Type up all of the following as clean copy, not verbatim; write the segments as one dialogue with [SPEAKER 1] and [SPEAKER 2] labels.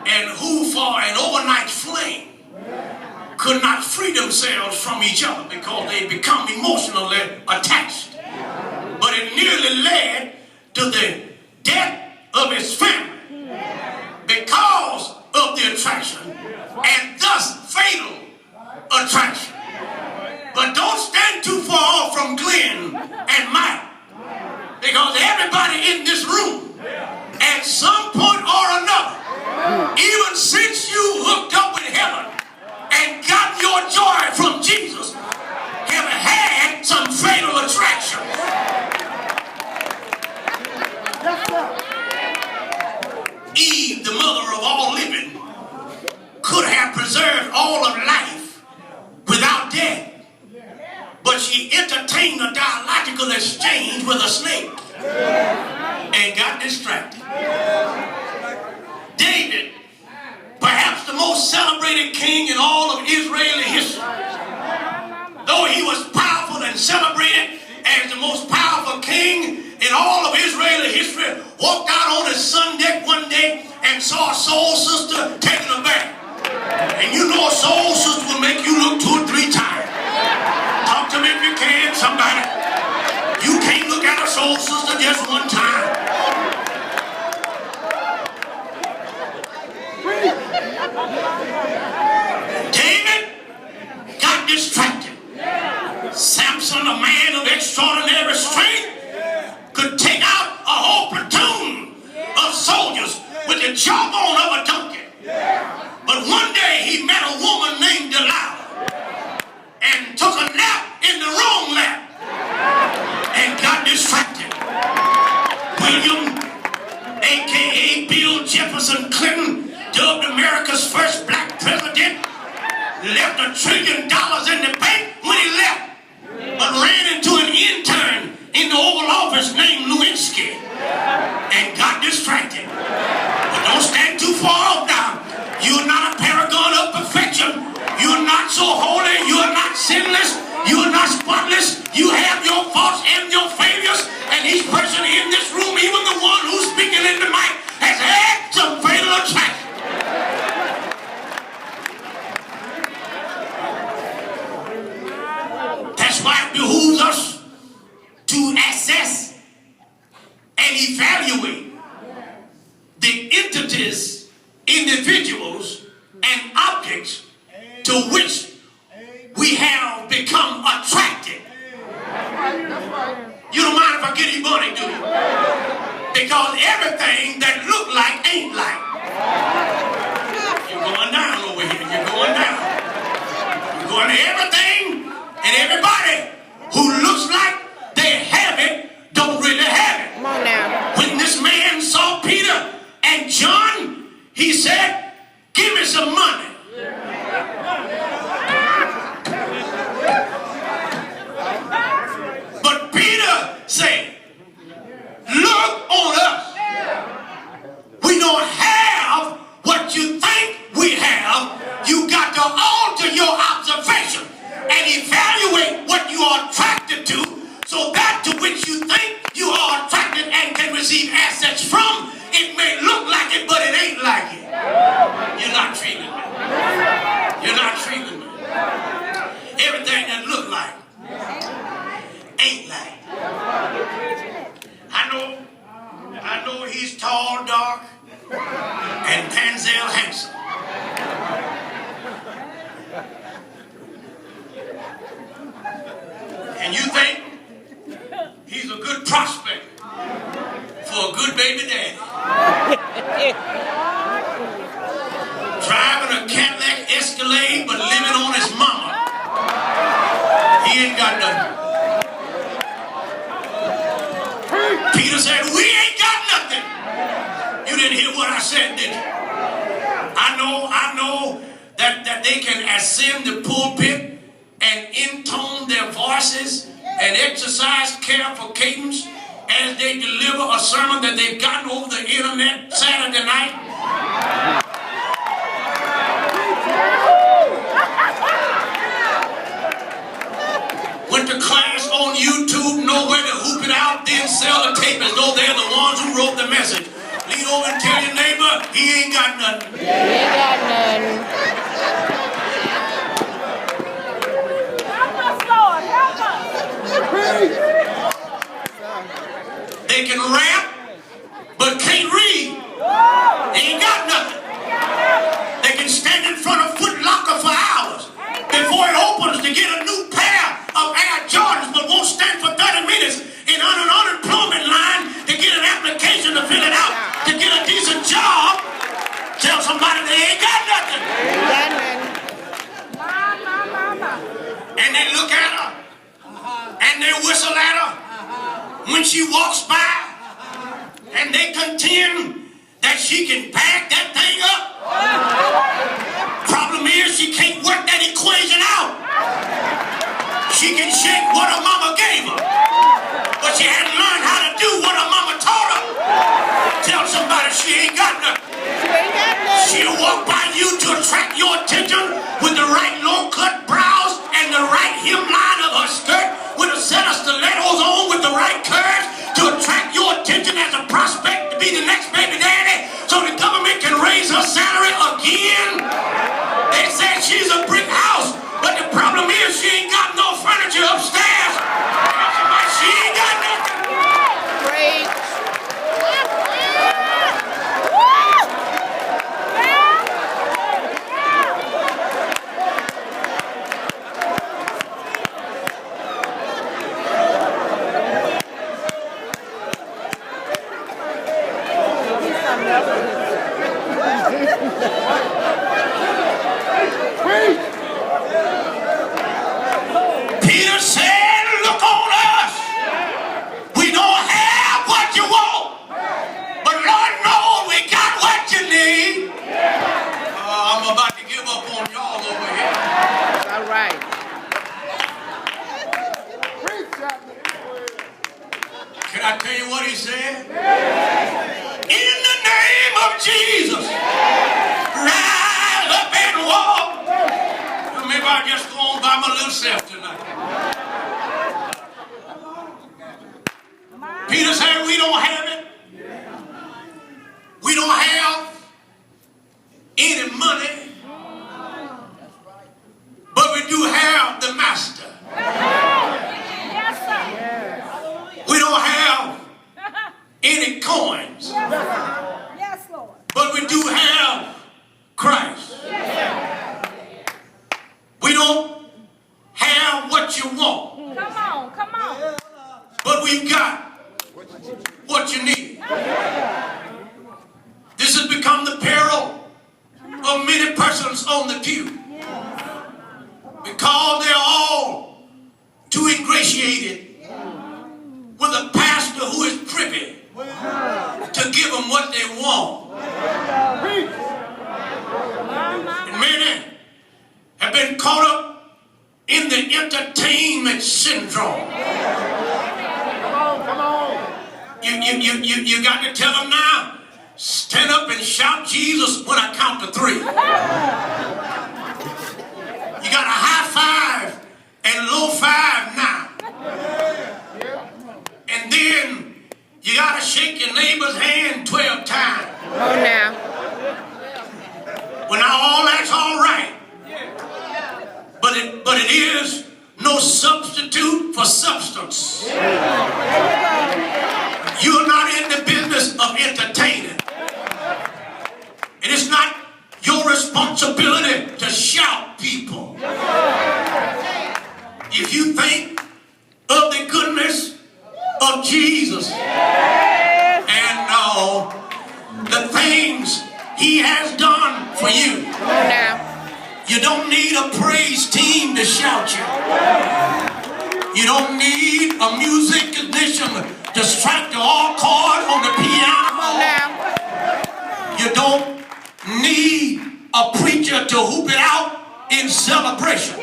[SPEAKER 1] and who for an overnight flame could not free themselves from each other because they become emotionally attached. But it nearly led to the death of his family because of the attraction, and thus fatal attraction. But don't stand too far off from Glenn and Mike, because everybody in this room at some point or another, even since you hooked up with heaven and got your joy from Jesus, have had some fatal attraction. Eve, the mother of all living, could have preserved all of life without death, but she entertained a dialectical exchange with a snake and got distracted. David, perhaps the most celebrated king in all of Israeli history, though he was powerful and celebrated as the most powerful king in all of Israeli history, walked out on his sun deck one day and saw a soul sister taking a bath. And you know a soul sister will make you look 2 or 3 times. Talk to me if you can, somebody. You can't look at a soul sister just one time. David got distracted. Samson, a man of extraordinary strength, could take out a whole platoon of soldiers with the jawbone of a donkey. But one day he met a woman named Delilah and took a nap in the wrong lap and got distracted. William, a.k.a. Bill Jefferson Clinton, dubbed America's first black president, left $1 trillion in the bank when he left, but ran into an intern in the Oval Office named Lewinsky and got distracted. But don't stand too far off now. You're not a paragon of perfection. You're not so holy. You're not sinless. You're not spotless. You have your faults and your failures. And each person in this room, even the one who's speaking in the mic, has had some fatal attraction. That's why it behooves us to assess and evaluate the entities, individuals, and objects to which we have become attracted. You don't mind if I get money, do you? Because everything that look like ain't like. You're going down over here. You're going down. You're going to everything and everybody who looks like they have it don't really have it. Come on now. When this man saw Peter and John, he said, "Give me some money." But Peter said, "Look on us. We don't have what you think we have. You got to alter your observation and evaluate what you are attracted to, so that to which you think you are attracted and can receive assets from, it may look like it, but it ain't like it." You're not treating me. You're not treating me. Everything that look like ain't like. I know he's tall, dark, and Denzel handsome. And you think he's a good prospect for a good baby daddy. Driving a Cadillac Escalade but living on his mama. He ain't got nothing. Peter said, "We ain't got nothing." You didn't hear what I said, did you? I know that they can ascend the pulpit and intone their voices and exercise careful cadence as they deliver a sermon that they've gotten over the internet Saturday night. Went to class on YouTube, know where to hoop it out, then sell the tape as though they're the ones who wrote the message. Lean over and tell your neighbor he ain't got nothing.
[SPEAKER 2] You ain't got none. Help us, Lord. Help us.
[SPEAKER 1] They can rap, but can't read. They ain't got nothing. They can stand in front of Foot Locker for hours before it opens to get a new pair of Air Jordans, but won't stand for 30 minutes in an unemployment line to get an application to fill it out to get a decent job. Tell somebody they ain't got nothing. And they look at her and they whistle at her when she walks by, and they contend that she can bag that thing up. Problem is, she can't work that equation out. She can shake what her mama gave her, but she hadn't learned how to do what her mama taught her. Tell somebody she ain't got nothing. She'll walk by you to attract your attention with the right low-cut brows and the right hemline of her skirt, with a set of stilettos on with the right curves to attract your attention as a prospect to be the next baby daddy, so the government can raise her salary again. They said she's a brick house, but the problem is she ain't got no furniture upstairs. She ain't got nothing.
[SPEAKER 2] Great.
[SPEAKER 1] Peter said, look on us. We don't have what you want, but Lord knows we got what you need. I'm about to give up on y'all over here.
[SPEAKER 2] All right.
[SPEAKER 1] Can I tell you what he said? In the name of Jesus, rise up and walk. Maybe I'll just go on by my little self tonight. Peter said we don't have it. We don't have any money, but we do have the master. We don't have any coins, but we do have Christ. We don't have what you want.
[SPEAKER 2] Come on.
[SPEAKER 1] But we've got what you need. This has become the peril of many persons on the pew, because they're all too ingratiated with a pastor who is privy to give them what they want. And many have been caught up in the entertainment syndrome.
[SPEAKER 2] Come on.
[SPEAKER 1] You got to tell them now, stand up and shout Jesus when I count to 3. You got a high 5 and low 5 now. And then you got to shake your neighbor's hand 12 times.
[SPEAKER 2] Oh, now.
[SPEAKER 1] Well, now all that's all right. But it is no substitute for substance. You're not in the business of entertaining. And it's not your responsibility to shout people. If you think of the goodness of Jesus and the things he has done for you, you don't need a praise team to shout you. You don't need a music technician to strike the all chord on the piano. You don't need a preacher to hoop it out in celebration.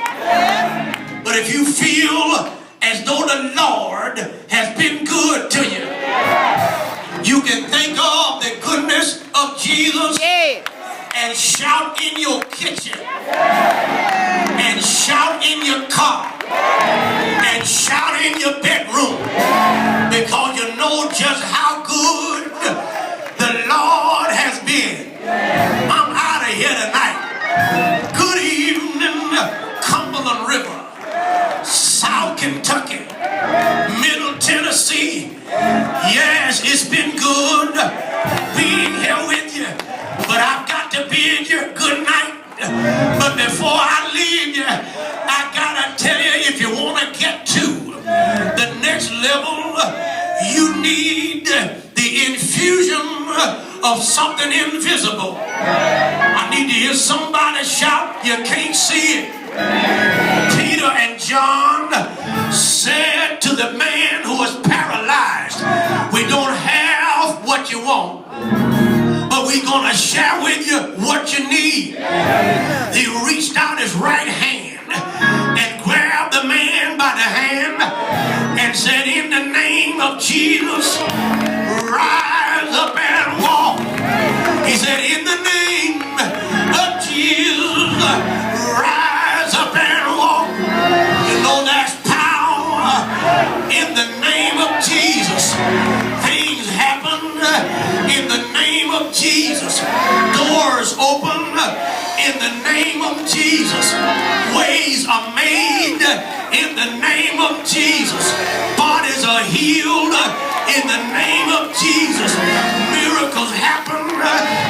[SPEAKER 1] But if you feel as though the Lord has been good to you, you can think of the goodness of Jesus and shout in your kitchen, and shout in your car, and shout in your bedroom, because you know just how good the Lord has been. I'm But before I leave you, I gotta tell you, if you want to get to the next level, you need the infusion of something invisible. I need to hear somebody shout, you can't see it. Peter and John said to the man who was paralyzed, we don't have what you want, but we're going to share with you what you need. He reached out his right hand and grabbed the man by the hand and said, in the name of Jesus, rise up and walk. He said, in the name of Jesus, rise up and walk. You know there's power in the name of Jesus. Things happen in the name of Jesus. Doors open in the name of Jesus. Ways are made in the name of Jesus. Bodies are healed in the name of Jesus. Miracles happen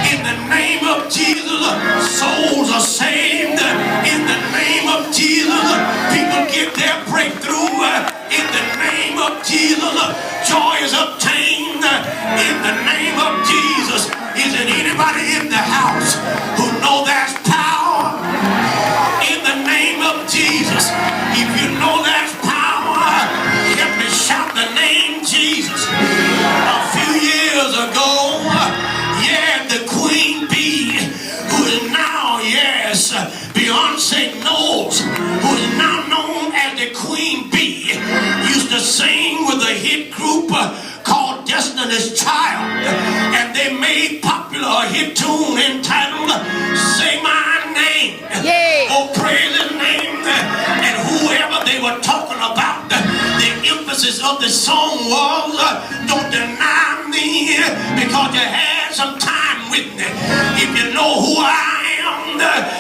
[SPEAKER 1] in the name of Jesus. Souls are saved in the name of Jesus. People get their breakthrough in the name of Jesus. Joy is obtained in the name of Jesus. Is there anybody in the house who know there's power in the name of Jesus? If you know there's power, help me shout the name Jesus. A few years ago, the Queen Bee, who is now, Beyonce Knowles, who is now known as the Queen Bee, used to sing with a hit group called Destiny's Child, and they made popular a hit tune entitled Say My Name.
[SPEAKER 2] Yay.
[SPEAKER 1] Oh, praise His name. And whoever they were talking about, the emphasis of the song was, don't deny me because you had some time with me. If you know who I am,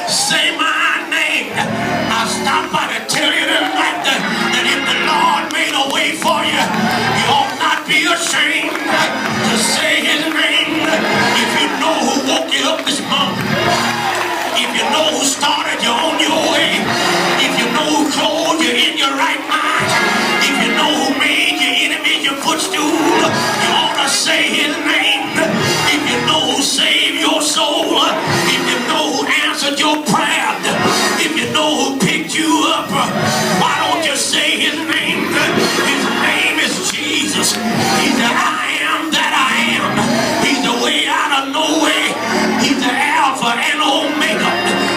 [SPEAKER 1] say my name. I stopped by to tell you tonight that if the Lord made a way for you, you ought not be ashamed to say His name. If you know who woke you up this morning, if you know who started you on your way, if you know who clothed you in your right mind, if you know who made your enemies your footstool, you ought to say His name. If you know who saved your soul, if you know who answered your prayer, if you know who picked you up, why don't you say His name? His name is Jesus. He's the I am that I am. He's the way out of no way. He's the Alpha and Omega.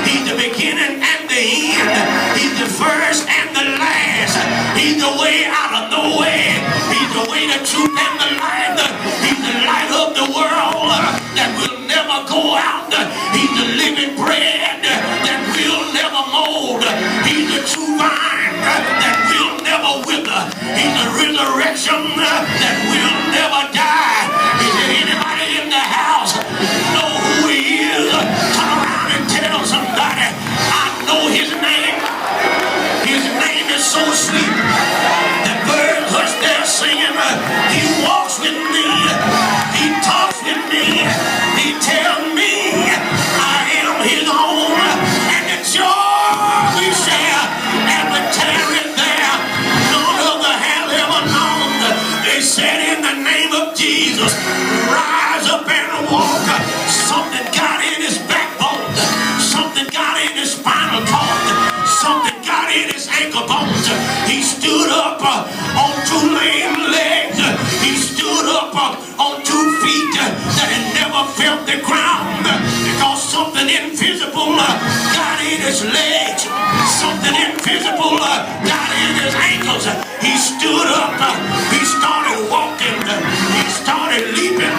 [SPEAKER 1] He's the beginning and the end. He's the first and the last. He's the way out of no way. He's the way, the truth, and the life. He's the light of the world that will never go out. He's the living bread that will never mold. He's the true vine that will never wither. He's the resurrection that will never die. Is there anybody in the house know who He is? Turn around and tell somebody, I know His name. His name is so sweet. The birds hush their singing. He walks with me. He talks with me. He tells me I am His own. And the joy we share and we tarry there, none other has ever known. They said in the name of Jesus, rise up and walk. Something got in his backbone. Something got in his spinal cord. Something got in his ankle bones. He stood up on two lame legs. He stood up on 2 feet that had never felt the ground because something invisible got in his legs. Something invisible got in his ankles. He stood up. He started walking. He started leaping.